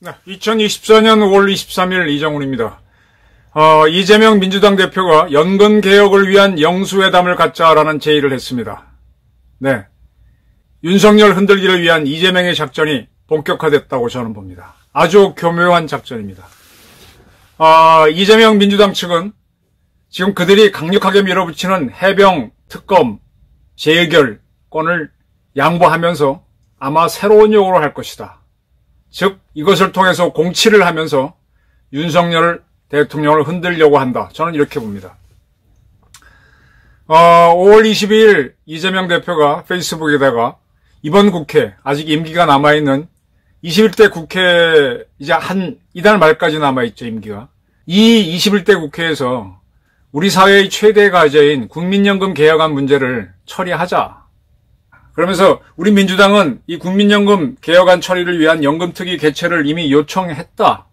네, 2024년 5월 23일 이정훈입니다. 이재명 민주당 대표가 연금개혁을 위한 영수회담을 갖자라는 제의를 했습니다. 네, 윤석열 흔들기를 위한 이재명의 작전이 본격화됐다고 저는 봅니다. 아주 교묘한 작전입니다. 이재명 민주당 측은 지금 그들이 강력하게 밀어붙이는 해병, 특검, 재의결권을 양보하면서 아마 새로운 요구를 할 것이다. 즉 이것을 통해서 공치를 하면서 윤석열 대통령을 흔들려고 한다. 저는 이렇게 봅니다. 5월 22일 이재명 대표가 페이스북에다가 이번 국회, 아직 임기가 남아있는 21대 국회 이제 이달 말까지 남아있죠, 임기가. 이 21대 국회에서 우리 사회의 최대 과제인 국민연금 개혁안 문제를 처리하자. 그러면서 우리 민주당은 이 국민연금 개혁안 처리를 위한 연금특위 개최를 이미 요청했다.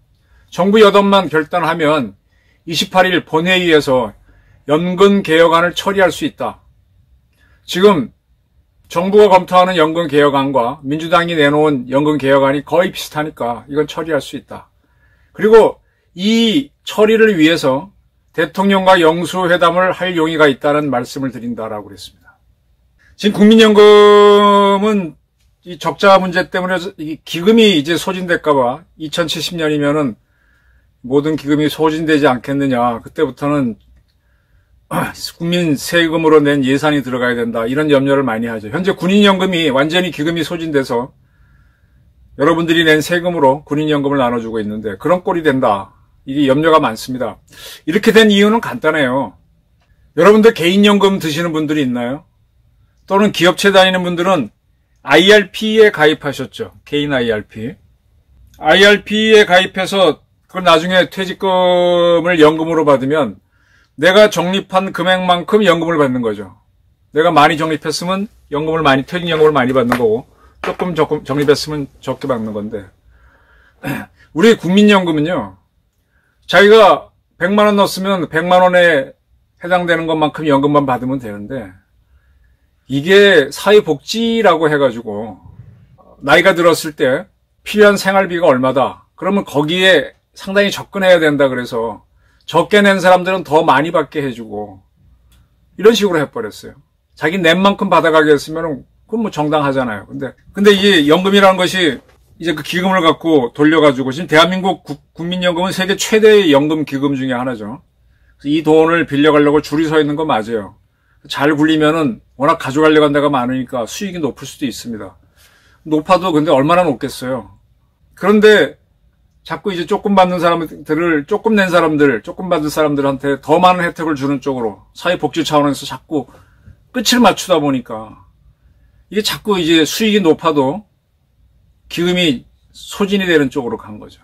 정부 여당만 결단하면 28일 본회의에서 연금 개혁안을 처리할 수 있다. 지금 정부가 검토하는 연금 개혁안과 민주당이 내놓은 연금 개혁안이 거의 비슷하니까 이건 처리할 수 있다. 그리고 이 처리를 위해서 대통령과 영수회담을 할 용의가 있다는 말씀을 드린다라고 그랬습니다. 지금 국민연금은 이 적자 문제 때문에 이 기금이 이제 소진될까봐 2070년이면은 모든 기금이 소진되지 않겠느냐. 그때부터는 국민 세금으로 낸 예산이 들어가야 된다. 이런 염려를 많이 하죠. 현재 군인연금이 완전히 기금이 소진돼서 여러분들이 낸 세금으로 군인연금을 나눠주고 있는데 그런 꼴이 된다. 이게 염려가 많습니다. 이렇게 된 이유는 간단해요. 여러분들 개인연금 드시는 분들이 있나요? 또는 기업체 다니는 분들은 IRP에 가입하셨죠. 개인 IRP. IRP에 가입해서 그걸 나중에 퇴직금을 연금으로 받으면 내가 적립한 금액만큼 연금을 받는 거죠. 내가 많이 적립했으면 연금을 많이, 퇴직연금을 많이 받는 거고 조금 적립했으면 적게 받는 건데 우리 국민연금은요. 자기가 100만 원 넣었으면 100만 원에 해당되는 것만큼 연금만 받으면 되는데 이게 사회복지라고 해가지고 나이가 들었을 때 필요한 생활비가 얼마다. 그러면 거기에 상당히 접근해야 된다 그래서 적게 낸 사람들은 더 많이 받게 해주고 이런 식으로 해버렸어요. 자기 낸 만큼 받아가게 했으면 그건 뭐 정당하잖아요. 근데 이게 연금이라는 것이 이제 그 기금을 갖고 돌려가지고 지금 대한민국 국민연금은 세계 최대의 연금 기금 중에 하나죠. 그래서 이 돈을 빌려가려고 줄이 서 있는 거 맞아요. 잘 굴리면은 워낙 가져가려고 한 데가 많으니까 수익이 높을 수도 있습니다. 높아도 근데 얼마나 높겠어요. 그런데 자꾸 이제 조금 받는 사람들을, 조금 낸 사람들, 조금 받은 사람들한테 더 많은 혜택을 주는 쪽으로 사회복지 차원에서 자꾸 끝을 맞추다 보니까 이게 자꾸 이제 수익이 높아도 기금이 소진이 되는 쪽으로 간 거죠.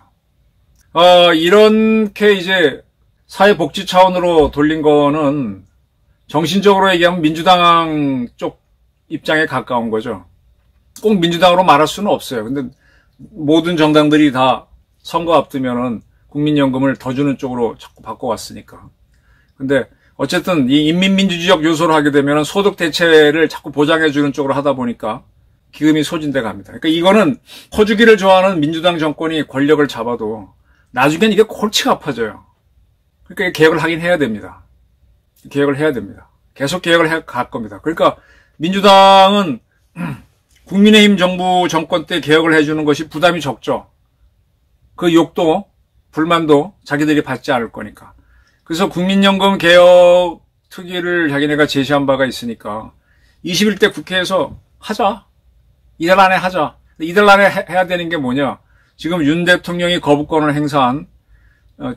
이렇게 이제 사회복지 차원으로 돌린 거는 정신적으로 얘기하면 민주당 쪽 입장에 가까운 거죠. 꼭 민주당으로 말할 수는 없어요. 근데 모든 정당들이 다 선거 앞두면은 국민연금을 더 주는 쪽으로 자꾸 바꿔왔으니까. 근데 어쨌든 이 인민민주주의적 요소로 하게 되면은 소득 대체를 자꾸 보장해주는 쪽으로 하다 보니까 기금이 소진돼 갑니다. 그러니까 이거는 퍼주기를 좋아하는 민주당 정권이 권력을 잡아도 나중엔 이게 골치가 아파져요. 그러니까 개혁을 하긴 해야 됩니다. 개혁을 해야 됩니다. 계속 개혁을 갈 겁니다. 그러니까 민주당은 국민의힘 정부 정권 때 개혁을 해주는 것이 부담이 적죠. 그 욕도 불만도 자기들이 받지 않을 거니까. 그래서 국민연금 개혁 특위를 자기네가 제시한 바가 있으니까 21대 국회에서 하자. 이달 안에 하자. 이달 안에 해야 되는 게 뭐냐. 지금 윤 대통령이 거부권을 행사한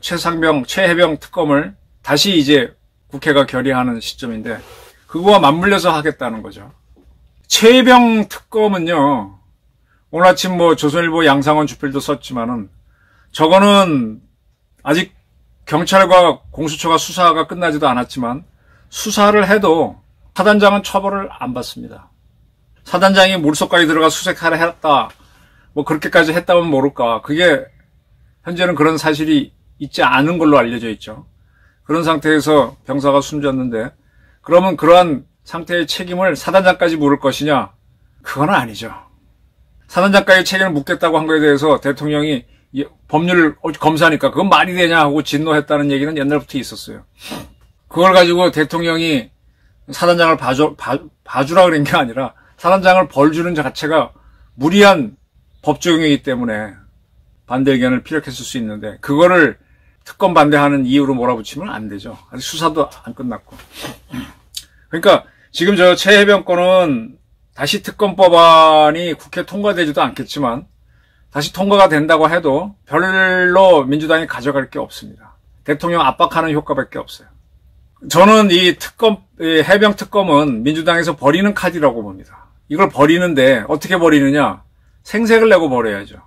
최해병 특검을 다시 이제 국회가 결의하는 시점인데 그거와 맞물려서 하겠다는 거죠. 최해병 특검은요. 오늘 아침 뭐 조선일보 양상원 주필도 썼지만은 저거는 아직 경찰과 공수처가 수사가 끝나지도 않았지만 수사를 해도 사단장은 처벌을 안 받습니다. 사단장이 물속까지 들어가 수색하려 했다. 뭐 그렇게까지 했다면 모를까. 그게 현재는 그런 사실이 있지 않은 걸로 알려져 있죠. 그런 상태에서 병사가 숨졌는데 그러면 그러한 상태의 책임을 사단장까지 물을 것이냐? 그건 아니죠. 사단장까지 책임을 묻겠다고 한 거에 대해서 대통령이 법률 검사니까 그건 말이 되냐 하고 진노했다는 얘기는 옛날부터 있었어요. 그걸 가지고 대통령이 사단장을 봐주라 그런 게 아니라 사단장을 벌 주는 자체가 무리한 법 적용이기 때문에 반대 의견을 피력했을 수 있는데 그거를 특검 반대하는 이유로 몰아붙이면 안 되죠. 아직 수사도 안 끝났고. 그러니까 지금 저 최혜병 건은 다시 특검법안이 국회 통과되지도 않겠지만 다시 통과가 된다고 해도 별로 민주당이 가져갈 게 없습니다. 대통령 압박하는 효과밖에 없어요. 저는 이 해병 특검은 민주당에서 버리는 카드라고 봅니다. 이걸 버리는데 어떻게 버리느냐? 생색을 내고 버려야죠.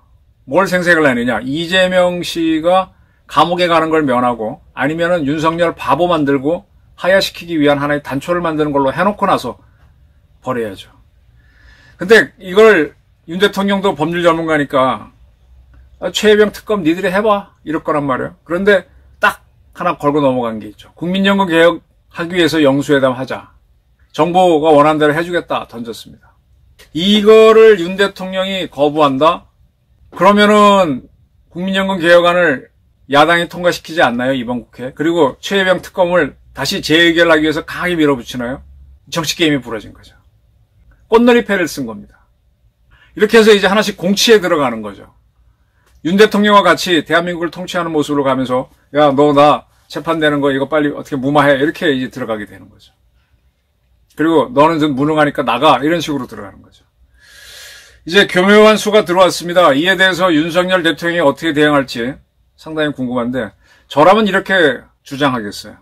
뭘 생색을 내느냐? 이재명 씨가 감옥에 가는 걸 면하고 아니면은 윤석열 바보 만들고 하야시키기 위한 하나의 단초를 만드는 걸로 해놓고 나서 버려야죠. 근데 이걸 윤 대통령도 법률 전문가니까 최혜병 특검 니들이 해봐 이럴 거란 말이에요. 그런데 딱 하나 걸고 넘어간 게 있죠. 국민연금 개혁하기 위해서 영수회담 하자. 정부가 원하는 대로 해주겠다 던졌습니다. 이거를 윤 대통령이 거부한다? 그러면은 국민연금 개혁안을 야당이 통과시키지 않나요? 이번 국회. 그리고 최혜병 특검을 다시 재의결하기 위해서 강하게 밀어붙이나요? 정치 게임이 부러진 거죠. 꽃놀이 패를 쓴 겁니다. 이렇게 해서 이제 하나씩 공치에 들어가는 거죠. 윤 대통령과 같이 대한민국을 통치하는 모습으로 가면서 야, 너 나 재판되는 거 이거 빨리 어떻게 무마해. 이렇게 이제 들어가게 되는 거죠. 그리고 너는 좀 무능하니까 나가. 이런 식으로 들어가는 거죠. 이제 교묘한 수가 들어왔습니다. 이에 대해서 윤석열 대통령이 어떻게 대응할지 상당히 궁금한데 저라면 이렇게 주장하겠어요.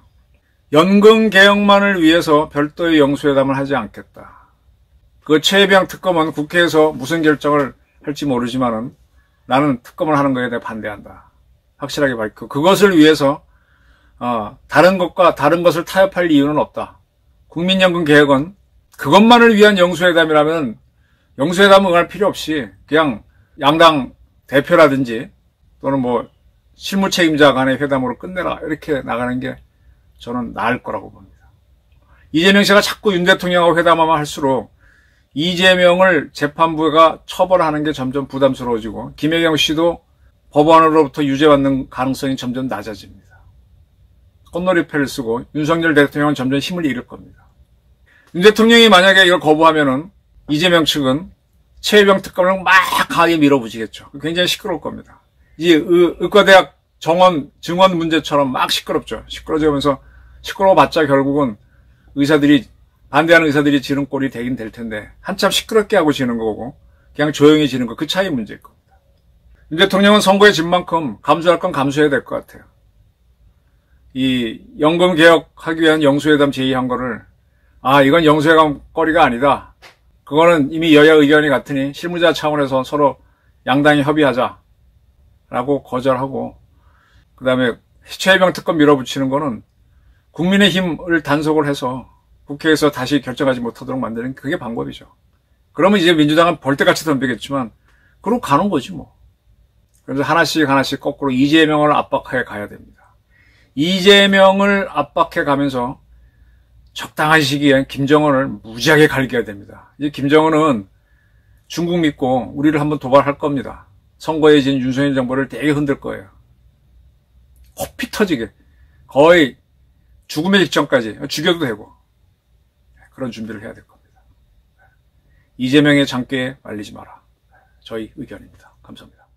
연금 개혁만을 위해서 별도의 영수회담을 하지 않겠다. 그 최혜병 특검은 국회에서 무슨 결정을 할지 모르지만은 나는 특검을 하는 거에 대해 반대한다. 확실하게 밝히고 그것을 위해서 다른 것을 타협할 이유는 없다. 국민연금 개혁은 그것만을 위한 영수회담이라면 영수회담을 할 필요 없이 그냥 양당 대표라든지 또는 뭐 실무 책임자 간의 회담으로 끝내라 이렇게 나가는 게 저는 나을 거라고 봅니다. 이재명 씨가 자꾸 윤 대통령하고 회담하면 할수록 이재명을 재판부가 처벌하는 게 점점 부담스러워지고 김혜경 씨도 법원으로부터 유죄받는 가능성이 점점 낮아집니다. 꽃놀이패를 쓰고 윤석열 대통령은 점점 힘을 잃을 겁니다. 윤 대통령이 만약에 이걸 거부하면은 이재명 측은 최혜병 특검을 막 강하게 밀어붙이겠죠. 굉장히 시끄러울 겁니다. 이제 의과대학 증원 문제처럼 막 시끄럽죠. 시끄러지면서 시끄러워봤자 결국은 반대하는 의사들이 지는 꼴이 되긴 될 텐데 한참 시끄럽게 하고 지는 거고 그냥 조용히 지는 거 그 차이 문제일 겁니다. 윤 대통령은 선거에 진 만큼 감수할 건 감수해야 될 것 같아요. 이 연금 개혁하기 위한 영수회담 제의한 거를 이건 영수회담 거리가 아니다. 그거는 이미 여야 의견이 같으니 실무자 차원에서 서로 양당이 협의하자라고 거절하고 그 다음에 최혜병 특검 밀어붙이는 거는 국민의힘을 단속을 해서 국회에서 다시 결정하지 못하도록 만드는 그게 방법이죠. 그러면 이제 민주당은 벌떼같이 덤비겠지만 그러고 가는 거지 뭐. 그래서 하나씩 거꾸로 이재명을 압박해 가야 됩니다. 이재명을 압박해 가면서 적당한 시기에 김정은을 무지하게 갈겨야 됩니다. 이제 김정은은 중국 믿고 우리를 한번 도발할 겁니다. 선거에 진 윤석열 정부를 되게 흔들 거예요. 호피 터지게 거의 죽음의 직전까지 죽여도 되고 그런 준비를 해야 될 겁니다. 이재명의 장꾀에 말리지 마라. 저희 의견입니다. 감사합니다.